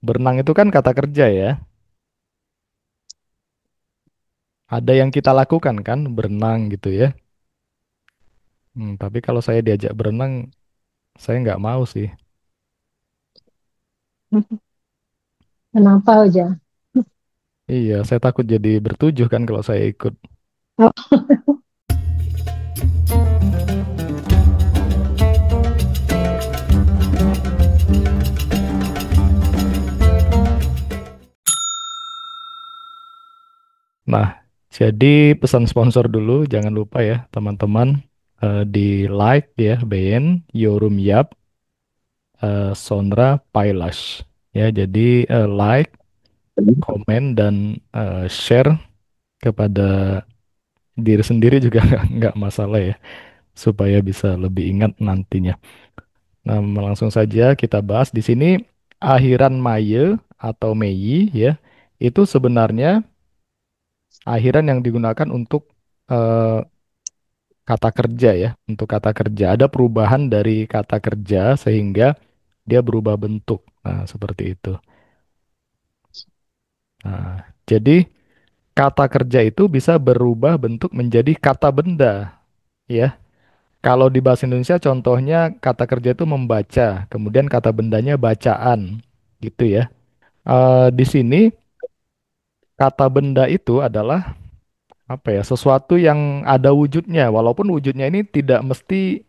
Berenang itu kan kata kerja ya. Ada yang kita lakukan kan, berenang gitu ya. Tapi kalau saya diajak berenang, saya nggak mau sih. Kenapa aja? Iya, saya takut jadi bertujuh kan kalau saya ikut. Oh, Nah, jadi pesan sponsor dulu, jangan lupa ya teman-teman di like ya, BN, Yorum Yap, Sonra Paylash. Ya, jadi like, komen, dan share kepada diri sendiri juga nggak masalah ya, supaya bisa lebih ingat nantinya. Nah, langsung saja kita bahas di sini akhiran Maye atau Mei ya. Itu sebenarnya akhiran yang digunakan untuk eh, kata kerja ya. Untuk kata kerja ada perubahan dari kata kerja sehingga dia berubah bentuk. Nah, seperti itu. Nah, jadi kata kerja itu bisa berubah bentuk menjadi kata benda ya. Kalau di bahasa Indonesia contohnya kata kerja itu membaca, kemudian kata bendanya bacaan gitu ya. Di sini kata benda itu adalah apa ya, sesuatu yang ada wujudnya, walaupun wujudnya ini tidak mesti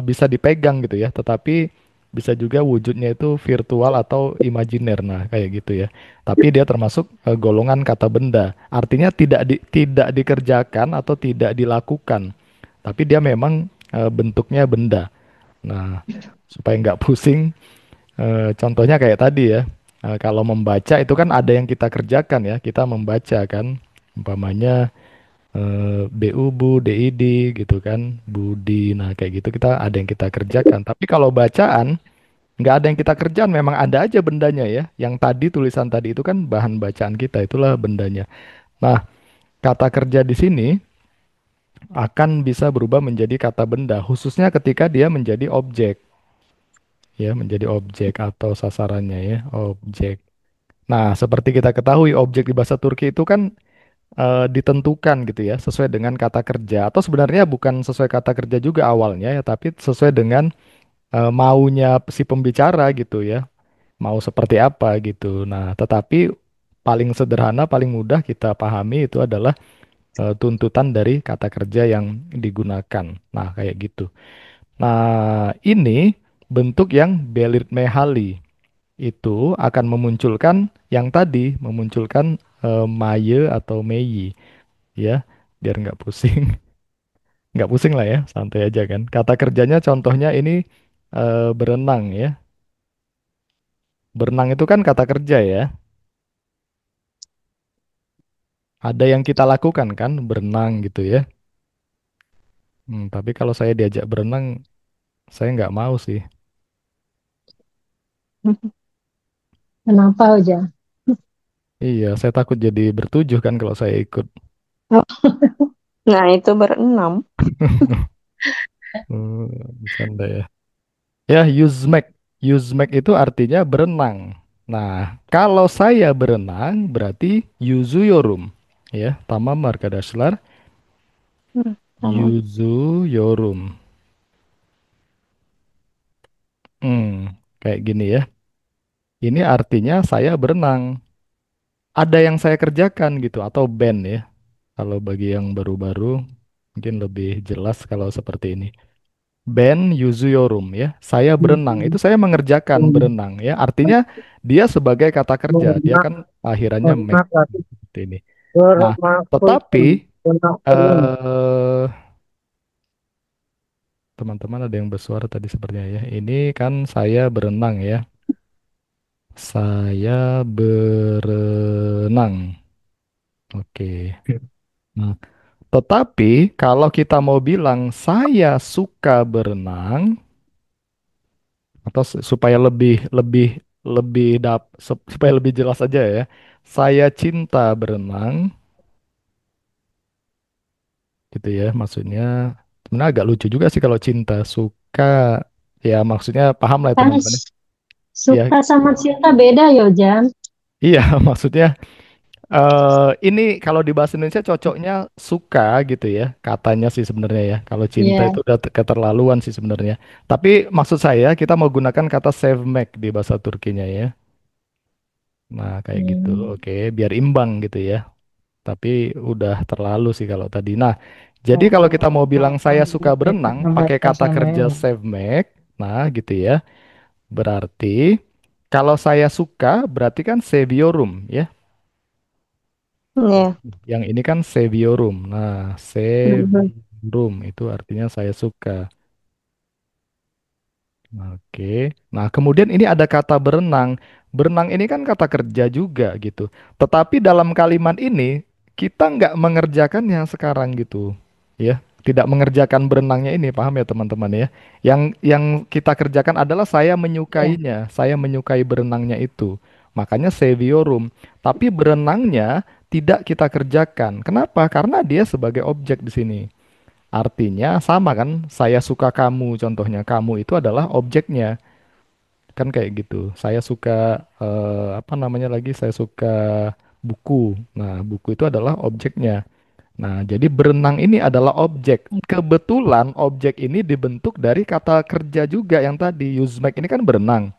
bisa dipegang gitu ya, tetapi bisa juga wujudnya itu virtual atau imajiner, nah kayak gitu ya. Tapi dia termasuk golongan kata benda, artinya tidak dikerjakan atau tidak dilakukan, tapi dia memang bentuknya benda. Nah, supaya nggak pusing, contohnya kayak tadi ya. Kalau membaca itu kan ada yang kita kerjakan ya, kita membaca kan, umpamanya BU Bu DID gitu kan, Budi. Nah, kayak gitu kita ada yang kita kerjakan. Tapi kalau bacaan nggak ada yang kita kerjakan, memang ada aja bendanya ya. Yang tadi tulisan tadi itu kan bahan bacaan kita, itulah bendanya. Nah, kata kerja di sini akan bisa berubah menjadi kata benda, khususnya ketika dia menjadi objek ya, menjadi objek atau sasarannya ya, objek. Nah, seperti kita ketahui objek di bahasa Turki itu kan ditentukan gitu ya, sesuai dengan kata kerja, atau sebenarnya bukan sesuai kata kerja juga awalnya ya, tapi sesuai dengan maunya si pembicara gitu ya, mau seperti apa gitu. Nah, tetapi paling sederhana, paling mudah kita pahami itu adalah tuntutan dari kata kerja yang digunakan. Nah, kayak gitu. Nah, ini bentuk yang Belit Mehali itu akan memunculkan yang tadi, memunculkan Maye atau Meyi ya, biar nggak pusing. Nggak pusing lah ya, santai aja kan. Kata kerjanya contohnya ini berenang ya. Berenang itu kan kata kerja ya. Ada yang kita lakukan kan, berenang gitu ya. Tapi kalau saya diajak berenang, saya nggak mau sih. kenapa aja? Iya, saya takut jadi bertujuh kan kalau saya ikut. Oh, Nah, itu berenam. Hmm, Bercanda ya. Ya, yüzmek. Yüzmek itu artinya berenang. Nah, kalau saya berenang berarti yüzüyorum. Ya, tamam arkadaşlar. Tamam. Yüzüyorum. Kayak gini ya. Ini artinya saya berenang. Ada yang saya kerjakan gitu atau band ya. Kalau bagi yang baru-baru mungkin lebih jelas kalau seperti ini. Ben yüzüyorum ya. Saya berenang. Itu saya mengerjakan berenang ya. Artinya dia sebagai kata kerja. Dia kan akhirannya make seperti ini. Nah, tetapi eh teman-teman ada yang bersuara tadi sepertinya ya. Ini kan saya berenang ya. Saya berenang. Oke. Nah, tetapi kalau kita mau bilang saya suka berenang atau supaya lebih lebih lebih supaya lebih jelas aja ya. Saya cinta berenang gitu ya. Maksudnya sebenarnya agak lucu juga sih kalau cinta suka, ya maksudnya paham lah ya teman-teman ya. Has. Ya, Suka sama cinta beda ya, Jam. iya, maksudnya ini kalau di bahasa Indonesia cocoknya suka gitu ya, katanya sih sebenarnya ya. Kalau cinta Iya. itu udah keterlaluan sih sebenarnya. Tapi maksud saya kita mau gunakan kata sevmek di bahasa Turkinya ya. Nah, kayak gitu. Hmm. Oke, biar imbang gitu ya. Tapi udah terlalu sih kalau tadi. Nah, jadi kalau kita mau bilang saya suka berenang pakai kata Pembatasan kerja lain. sevmek, nah gitu ya. Berarti kalau saya suka berarti kan seviorum ya. Iya. Yang ini kan seviorum. Nah, Mhm. seviorum itu artinya saya suka. Oke. Nah, kemudian ini ada kata berenang. Berenang ini kan kata kerja juga gitu. Tetapi dalam kalimat ini kita nggak mengerjakannya sekarang gitu. Ya, tidak mengerjakan berenangnya ini, paham ya teman-teman ya? Yang kita kerjakan adalah saya Ya. menyukainya, saya menyukai berenangnya itu. Makanya seviorum. Tapi berenangnya tidak kita kerjakan. Kenapa? Karena dia sebagai objek di sini. Artinya sama kan, saya suka kamu contohnya. Kamu itu adalah objeknya. Kan kayak gitu. Saya suka apa namanya lagi? Saya suka buku. Nah, buku itu adalah objeknya. Nah, jadi berenang ini adalah objek. Kebetulan objek ini dibentuk dari kata kerja juga yang tadi. Use make ini kan berenang.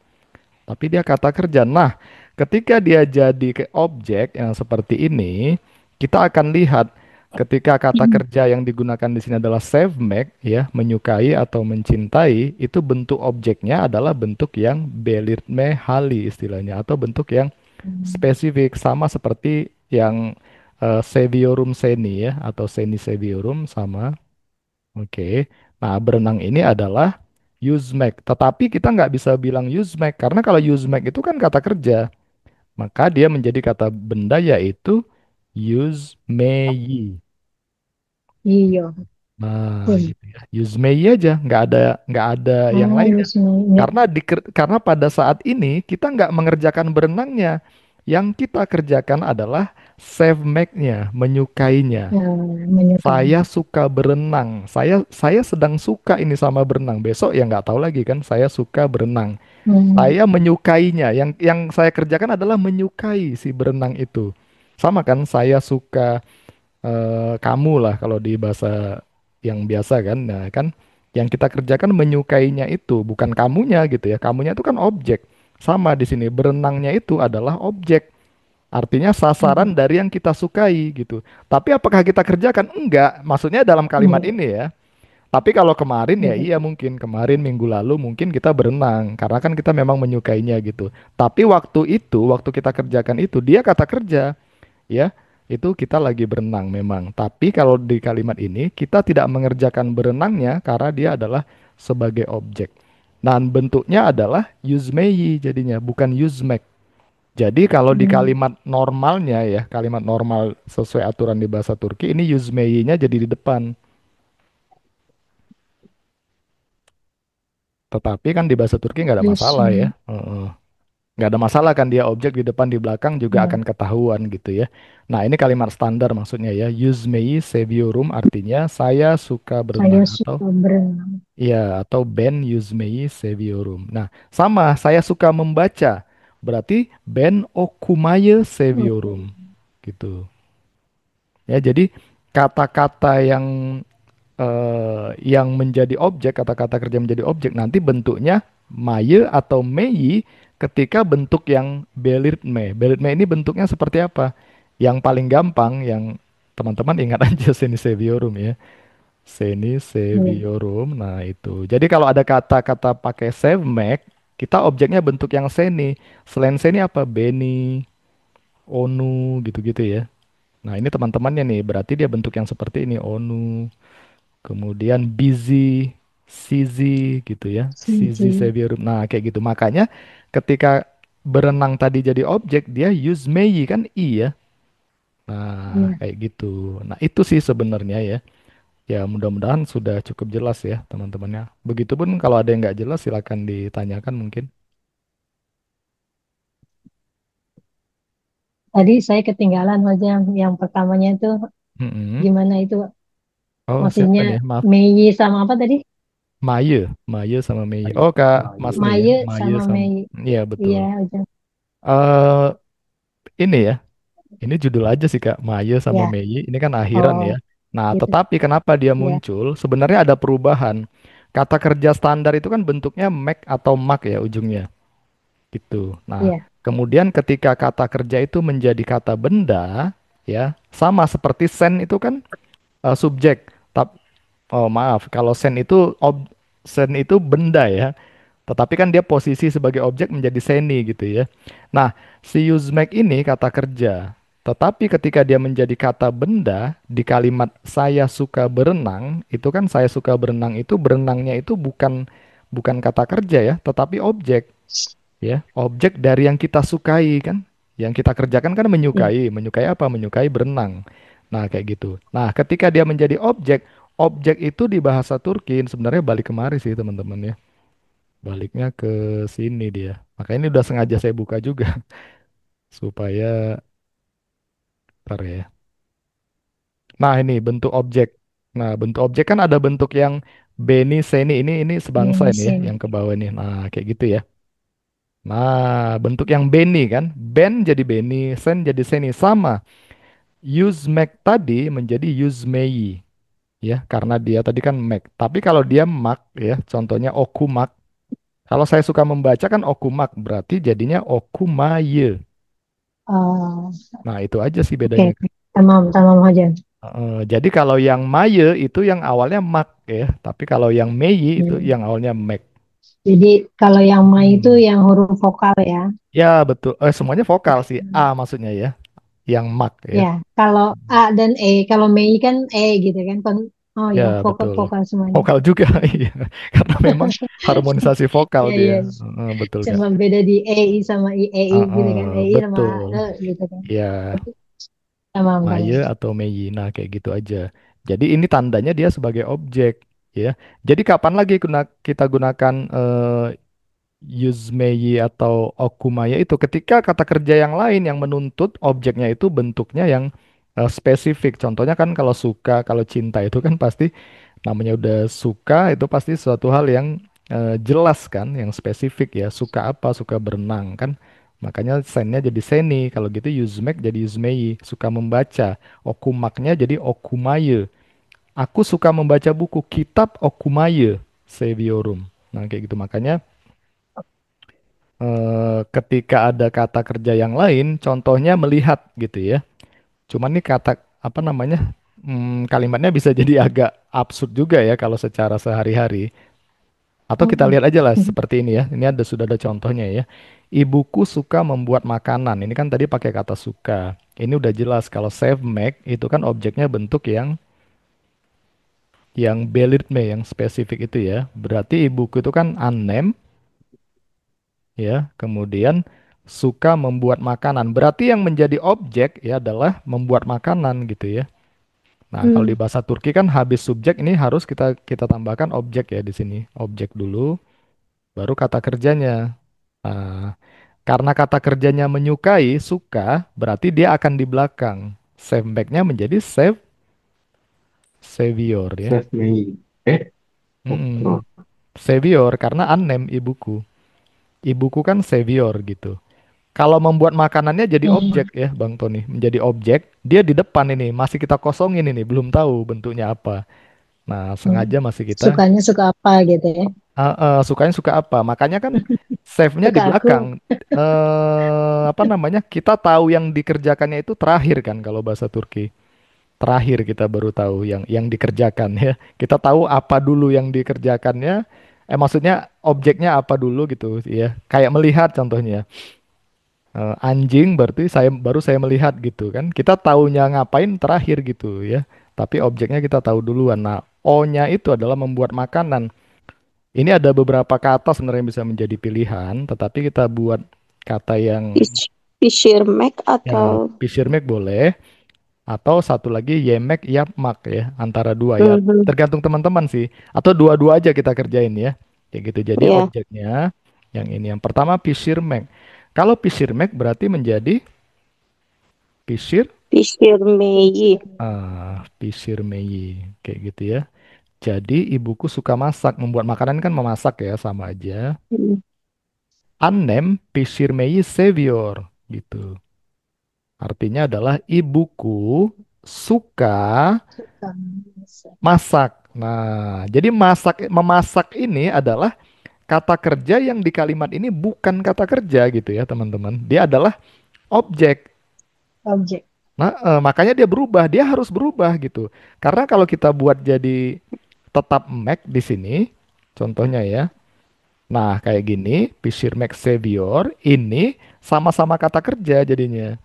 Tapi dia kata kerja. Nah, ketika dia jadi ke objek yang seperti ini, kita akan lihat ketika kata kerja yang digunakan di sini adalah save make, ya, menyukai atau mencintai, itu bentuk objeknya adalah bentuk yang belirtme hali istilahnya, atau bentuk yang spesifik sama seperti yang seviorum seni ya, atau seni seviorum sama. Oke. Nah, berenang ini adalah use make. Tetapi kita nggak bisa bilang use make karena kalau use make itu kan kata kerja. Maka dia menjadi kata benda yaitu use may. Iya. Nah, Wih. gitu ya. Use may aja, nggak ada yang Oh, lainnya. Yusmi. Karena pada saat ini kita nggak mengerjakan berenangnya. Yang kita kerjakan adalah save make-nya, menyukainya. Ya, menyukai. Saya suka berenang. Saya sedang suka ini sama berenang. Besok ya nggak tahu lagi kan. Saya suka berenang. Hmm. Saya menyukainya. Yang saya kerjakan adalah menyukai si berenang itu. Sama kan? Saya suka kamu lah kalau di bahasa yang biasa kan. Nah kan yang kita kerjakan menyukainya itu bukan kamunya gitu ya. Kamunya itu kan objek. Sama di sini berenangnya itu adalah objek. Artinya sasaran Hmm. dari yang kita sukai gitu. Tapi apakah kita kerjakan? Enggak. Maksudnya dalam kalimat Iya. ini ya. Tapi kalau kemarin ya Iya. iya mungkin kemarin minggu lalu mungkin kita berenang karena kan kita memang menyukainya gitu. Tapi waktu kita kerjakan itu dia kata kerja ya. Itu kita lagi berenang memang. Tapi kalau di kalimat ini kita tidak mengerjakan berenangnya karena dia adalah sebagai objek. Dan bentuknya adalah yuzmeyi jadinya bukan yuzmek. Jadi kalau di Hmm. kalimat normalnya ya, kalimat normal sesuai aturan di bahasa Turki ini yüzmeyi'nya jadi di depan. Tetapi kan di bahasa Turki nggak ada masalah ya. Yusmi. Heeh. Nggak ada masalah kan dia objek di depan di belakang juga Ya. akan ketahuan gitu ya. Nah ini kalimat standar maksudnya ya. Yüzmeyi seviyorum artinya saya suka Saya berenang atau suka berenang. ya atau ben yüzmeyi seviyorum. Nah sama saya suka membaca berarti ben okumayı Oke. seviyorum gitu. Ya jadi kata-kata yang menjadi objek, kata-kata kerja menjadi objek, nanti bentuknya maye atau meyi ketika bentuk yang belirtme. Belirtme ini bentuknya seperti apa? Yang paling gampang, yang teman-teman ingat aja seni seviorum ya. Seni Iya. seviorum, nah itu. Jadi kalau ada kata-kata pakai sevmek, kita objeknya bentuk yang seni. Selain seni apa? Beni, onu, gitu-gitu ya. Nah ini teman-temannya nih, berarti dia bentuk yang seperti ini, onu. Kemudian busy, CZ gitu ya. CZ Siji. Severum. Nah, kayak gitu. Makanya ketika berenang tadi jadi objek, dia use may kan I ya. Nah, Iya. kayak gitu. Nah, itu sih sebenarnya ya. Ya, mudah-mudahan sudah cukup jelas ya, teman-temannya. Begitupun kalau ada yang nggak jelas, silakan ditanyakan mungkin. Tadi saya ketinggalan aja yang pertamanya itu Mm-mm. gimana itu Oh, siapa maksudnya nih? Maaf. Mei sama apa tadi? Maye, Maye sama Mei. Oh, Kak Masni ya, Maye Maye sama sama. Mei. Iya, betul. Iya, udah. eh ini ya, ini judul aja sih Kak, Maye sama Ya. Mei. Ini kan akhiran Oh, ya. Nah, gitu. tetapi kenapa dia Ya. muncul? Sebenarnya ada perubahan. Kata kerja standar itu kan bentuknya make atau mak ya ujungnya. Gitu. Nah, Iya. kemudian ketika kata kerja itu menjadi kata benda, ya, sama seperti sen itu kan subjek. Oh maaf, kalau sen itu benda ya. Tetapi kan dia posisi sebagai objek menjadi seni gitu ya. Nah, si use make ini kata kerja. Tetapi ketika dia menjadi kata benda di kalimat saya suka berenang, itu kan saya suka berenang itu berenangnya itu bukan bukan kata kerja ya, tetapi objek ya, objek dari yang kita sukai kan. Yang kita kerjakan kan Iya. menyukai. Menyukai apa? Menyukai berenang. Nah, kayak gitu. Nah, ketika dia menjadi objek, objek itu di bahasa Turki sebenarnya balik kemari sih teman-teman ya. Baliknya ke sini dia. Makanya ini udah sengaja saya buka juga supaya ntar ya. Nah, ini bentuk objek. Nah, bentuk objek kan ada bentuk yang Beni, Seni ini sebangsa Ini ini ya, sini. yang ke bawah ini. Nah, kayak gitu ya. Nah, bentuk yang Beni kan, Ben jadi Beni, Sen jadi Seni sama. Use make tadi menjadi use mei ya, karena dia tadi kan make. Tapi kalau dia mak ya, contohnya okumak. Kalau saya suka membaca kan okumak, berarti jadinya okumaye. Oh, Nah, itu aja sih oke. bedanya. Tamam, tamam Hajam. Jadi kalau yang maye itu yang awalnya mak ya, tapi kalau yang mei itu Hmm. yang awalnya mek. Jadi kalau yang Ma itu Hmm. yang huruf vokal ya. Ya, betul. Semuanya vokal sih. A maksudnya ya, yang mak ya. Ya, kalau A dan E, kalau Mei kan E gitu kan. Oh Ya, ya, vokal betul. vokal semuanya. Vokal juga, iya. Karena memang harmonisasi vokal Ya, dia. iya. Betul, Kak. Cuma beda di EI sama EI gitu kan. EI sama E Betul. gitu kan. Ya, Tapi tamam, Maye tamam. atau Mei. Nah, kayak gitu aja. Jadi ini tandanya dia sebagai objek, ya. Jadi kapan lagi kita gunakan Yuzmei atau Okumaya itu ketika kata kerja yang lain yang menuntut objeknya itu bentuknya yang spesifik. Contohnya kan kalau suka, kalau cinta itu kan pasti namanya udah suka itu pasti suatu hal yang jelas kan, yang spesifik ya. Suka apa? Suka berenang kan. Makanya sennya jadi seni. Kalau gitu Yuzmek jadi Yuzmei. Suka membaca. Okumaknya jadi Okumaye. Aku suka membaca buku kitab Okumaye Seviorum. Nah kayak gitu makanya ketika ada kata kerja yang lain, contohnya melihat gitu ya. Cuman nih kata apa namanya kalimatnya bisa jadi agak absurd juga ya kalau secara sehari-hari. Atau kita Mm-mm. lihat aja lah seperti ini ya. Ini sudah ada contohnya ya. Ibuku suka membuat makanan. Ini kan tadi pakai kata suka. Ini udah jelas kalau save make itu kan objeknya bentuk yang belirme yang spesifik itu ya. Berarti ibuku itu kan unnamed ya. Kemudian suka membuat makanan. Berarti yang menjadi objek ya adalah membuat makanan gitu ya. Nah, kalau di Hmm. bahasa Turki kan habis subjek ini harus kita kita tambahkan objek ya di sini. Objek dulu, baru kata kerjanya. Nah, karena kata kerjanya menyukai, suka, berarti dia akan di belakang. Save back-nya menjadi savior ya. Save me. Mm-mm. Oh, Savior karena unnamed ibuku. Ibuku kan savior gitu. Kalau membuat makanannya jadi Hmm. objek ya, Bang Tony, menjadi objek, dia di depan ini masih kita kosongin ini, belum tahu bentuknya apa. Nah, Hmm. sengaja masih kita Sukanya suka apa gitu ya. sukanya suka apa. Makanya kan save-nya di Suka aku. belakang. Apa namanya? Kita tahu yang dikerjakannya itu terakhir kan kalau bahasa Turki. Terakhir kita baru tahu yang dikerjakan ya. Kita tahu apa dulu yang dikerjakannya. Maksudnya objeknya apa dulu gitu ya. Kayak melihat contohnya. Anjing berarti saya melihat gitu kan. Kita taunya ngapain terakhir gitu ya. Tapi objeknya kita tahu duluan. Nah, O-nya itu adalah membuat makanan. Ini ada beberapa kata sebenarnya yang bisa menjadi pilihan, tetapi kita buat kata yang Fisher Mac ya atau pisirmek boleh atau satu lagi yemek yapmak ya, antara dua ya. Mhm. Tergantung teman-teman sih. Atau dua-dua aja kita kerjain ya. Kayak gitu. Jadi Ya, objeknya yang ini. Yang pertama pisirmek. Kalau pisirmek berarti menjadi pisir Fisher May. pisirmeyi kayak gitu ya. Jadi ibuku suka masak, membuat makanan kan memasak ya, sama aja. Mm. Annem pişirmeyi seviyor gitu. Artinya adalah ibuku suka Suka masak. masak. Nah, jadi memasak ini adalah kata kerja yang di kalimat ini bukan kata kerja gitu ya, teman-teman. Dia adalah objek. Objek. Nah, makanya dia berubah, dia harus berubah gitu. Karena kalau kita buat jadi tetap Mac di sini, contohnya ya. Nah, kayak gini, Pisir Mac Savior ini sama-sama kata kerja jadinya.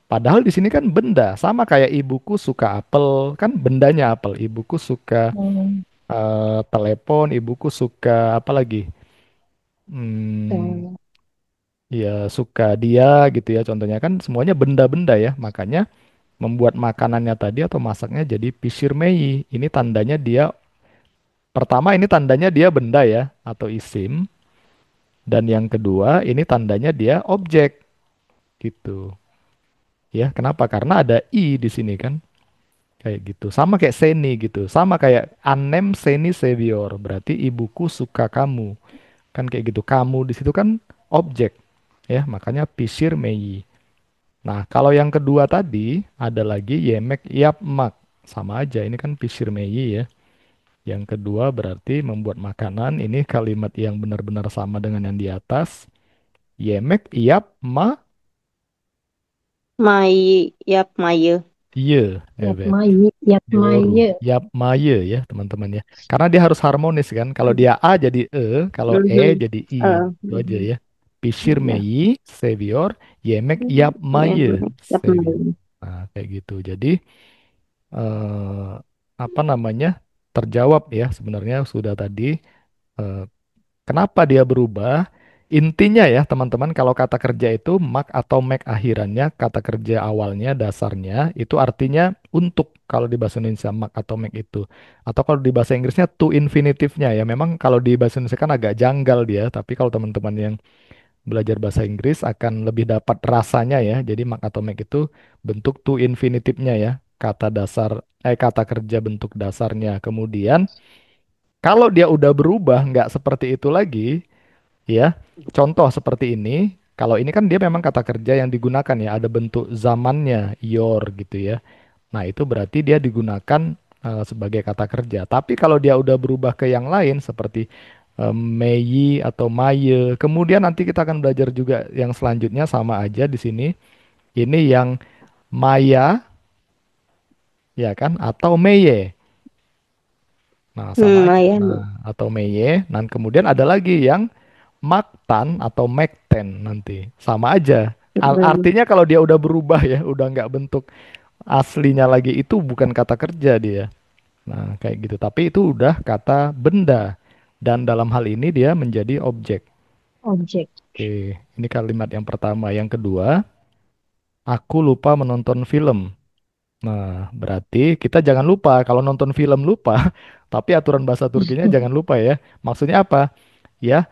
Padahal di sini kan benda, sama kayak ibuku suka apel, kan bendanya apel. Ibuku suka Hmm. telepon, ibuku suka apa lagi? Hmm, Eh, ya suka dia gitu ya. Contohnya kan semuanya benda-benda ya. Makanya membuat makanannya tadi atau masaknya jadi Pisir Mei. Ini tandanya dia, pertama ini tandanya dia benda ya atau isim. Dan yang kedua ini tandanya dia objek gitu. Ya, kenapa? Karena ada i di sini kan. Kayak gitu. Sama kayak Seni gitu. Sama kayak Anem Seni Sevior. Berarti ibuku suka kamu. Kan kayak gitu. Kamu di situ kan objek. Ya, makanya Pisir Meyi. Nah, kalau yang kedua tadi ada lagi Yemek Yapmak. Sama aja. Ini kan Pisir Meyi ya. Yang kedua berarti membuat makanan. Ini kalimat yang benar-benar sama dengan yang di atas. Yemek Yapma Yap, Maye. Ye. Yap Evet. maye, yap Yorum. maye. Yap maye ya teman-teman ya. Karena dia harus harmonis kan. Kalau dia A jadi kalau E Mhm. jadi I. Itu aja Mhm. ya. Pişir Ya. meyi seviyor. Yemek yapmayı Yap, seviyor. Maye. Nah kayak gitu. Jadi eh, apa namanya? Terjawab ya sebenarnya sudah tadi. eh, Kenapa dia berubah? Intinya ya teman-teman, kalau kata kerja itu mak atau mek akhirannya, kata kerja awalnya, dasarnya, itu artinya untuk kalau di bahasa Indonesia mak atau mek itu. Atau kalau di bahasa Inggrisnya to infinitifnya ya. Memang kalau di bahasa Indonesia kan agak janggal dia, tapi kalau teman-teman yang belajar bahasa Inggris akan lebih dapat rasanya ya. Jadi mak atau mek itu bentuk to infinitifnya ya. Kata dasar, kata kerja bentuk dasarnya. Kemudian kalau dia udah berubah nggak seperti itu lagi, ya, contoh seperti ini. Kalau ini kan dia memang kata kerja yang digunakan ya, ada bentuk zamannya, your gitu ya. Nah, itu berarti dia digunakan sebagai kata kerja. Tapi kalau dia udah berubah ke yang lain seperti meyi atau maye, kemudian nanti kita akan belajar juga yang selanjutnya sama aja di sini. Ini yang maya, ya kan, atau meye. Nah, sama aja. Lumayan. Nah, atau meye. Dan kemudian ada lagi yang Maktan atau Mekten nanti. Sama aja. Mhm. Artinya kalau dia udah berubah ya, udah nggak bentuk aslinya lagi, itu bukan kata kerja dia. Nah, kayak gitu. Tapi itu udah kata benda. Dan dalam hal ini dia menjadi objek. Objek. Oke, ini kalimat yang pertama. Yang kedua, aku lupa menonton film. Nah, berarti kita jangan lupa kalau nonton film lupa, tapi aturan bahasa Turkinya jangan lupa ya. Maksudnya apa? Ya,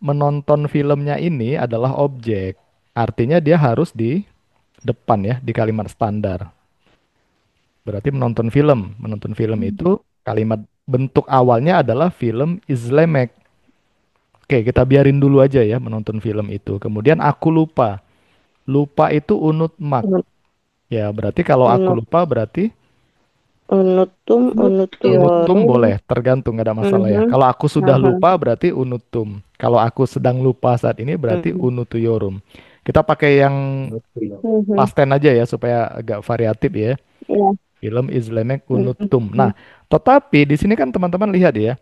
menonton filmnya ini adalah objek. Artinya dia harus di depan ya, di kalimat standar. Berarti menonton film. Menonton film itu kalimat bentuk awalnya adalah film izlemek. Oke, kita biarin dulu aja ya menonton film itu. Kemudian aku lupa. Lupa itu unutmak. Unut, Ya, berarti kalau aku unut, lupa berarti unutum, Nutum. unutum unutiorum. boleh, tergantung nggak ada masalah ya. Mhm. Kalau aku sudah Aha. lupa berarti unutum. Kalau aku sedang lupa saat ini berarti Mhm. unutuyorum. Kita pakai yang Mhm. past tense aja ya supaya agak variatif ya. Ya. Film Islamek unutum. Nah, Mhm. tetapi di sini kan teman-teman lihat ya.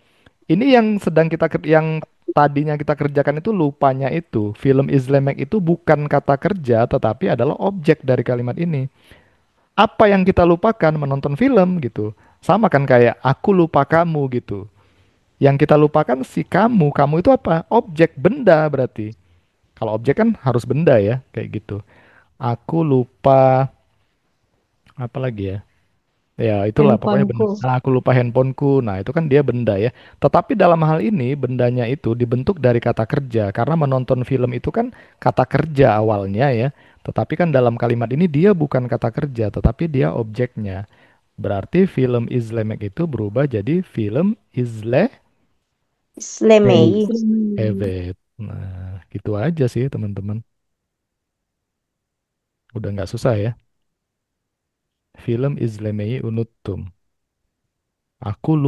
Ini yang sedang yang tadinya kita kerjakan itu lupanya itu. Film Islamek itu bukan kata kerja tetapi adalah objek dari kalimat ini. Apa yang kita lupakan menonton film gitu. Sama kan kayak aku lupa kamu gitu. Yang kita lupakan si kamu. Kamu itu apa? Objek benda berarti. Kalau objek kan harus benda ya, kayak gitu. Aku lupa apa lagi ya? Ya, itulah pokoknya benda. Handphoneku. Nah, aku lupa handphoneku. Nah, itu kan dia benda ya. Tetapi dalam hal ini bendanya itu dibentuk dari kata kerja karena menonton film itu kan kata kerja awalnya ya. Tetapi kan dalam kalimat ini dia bukan kata kerja, tetapi dia objeknya. Berarti film izlemek itu berubah jadi film Slemei. evet. Nah, gitu aja sih teman-teman. Udah nggak susah ya. Film izlemeyi unuttum. Aku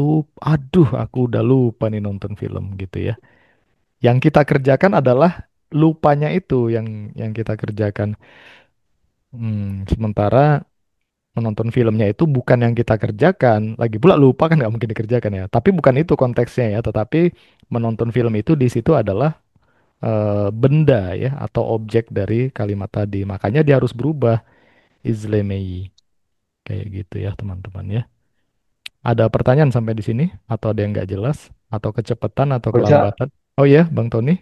udah lupa nih nonton film gitu ya. Yang kita kerjakan adalah lupanya itu yang kita kerjakan. Sementara menonton filmnya itu bukan yang kita kerjakan. Lagi pula lupa kan nggak mungkin dikerjakan ya. Tapi bukan itu konteksnya ya. Tetapi menonton film itu di situ adalah benda ya atau objek dari kalimat tadi. Makanya dia harus berubah izlemeyi kayak gitu ya teman-teman ya. Ada pertanyaan sampai di sini atau ada yang nggak jelas atau kecepatan atau Kocak, kelambatan? Oh ya, Bang Tony.